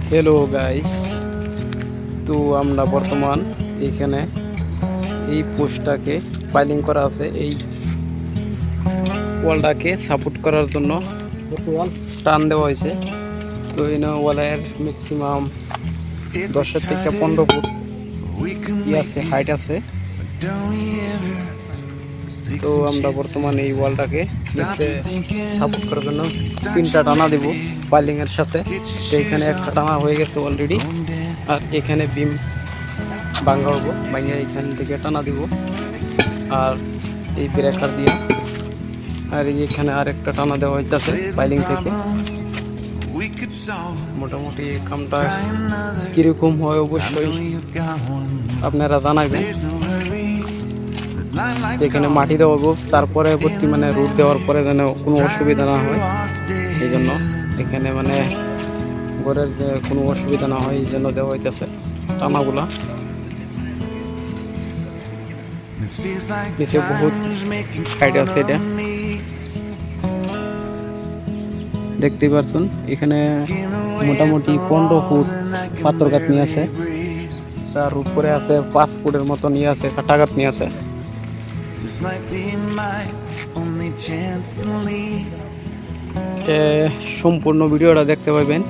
Hello guys, তো আমরা বর্তমান এখানে এই পোস্টটাকে পাইলিং করা আছে, এই ওয়ালটাকে সাপোর্ট করার জন্য টান দেওয়া হয়েছে। তো এই ওয়ালের ম্যাক্সিমাম 10 থেকে 15 ফুট আছে, হাইট আছে। তো আমরা বর্তমানে এই ওয়ালটাকে সাপোর্ট করার জন্য 3টা টানা দেব পাইলিং এর সাথে। তো এখানে একটা টানা হয়ে গেছে অলরেডি, আর এখানে বিম ভাঙা হবো, ভাঙিয়ে এখান থেকে টানা দিব আর এই ব্রেকার দিয়ে, আর এখানে আরেকটা টানা দেওয়া হইতেছে পাইলিং থেকে। মোটামুটি কামটা কিরকম হয় অবশ্যই আপনারা জানাবেন। এখানে মাটি দেওয়া হবো, তারপরে মানে রুট দেওয়ার পরে যেন কোনো অসুবিধা না হয়, এই জন্য এখানে মানে ঘরের যে কোনো অসুবিধা না হয় এই জন্য দেওয়া হইতেছে টানাগুলা। নিচে বহুত হাইট আছে, এটা দেখতেই পাচ্ছেন। এখানে মোটামুটি 15 ফুট পাথর গাঁথনি আছে, তার উপরে আছে 5 ফুটের মতো নিয়ে আছে কাটা গাঁথনি আছে। সম্পূর্ণ ভিডিওটা দেখতে পাবেন।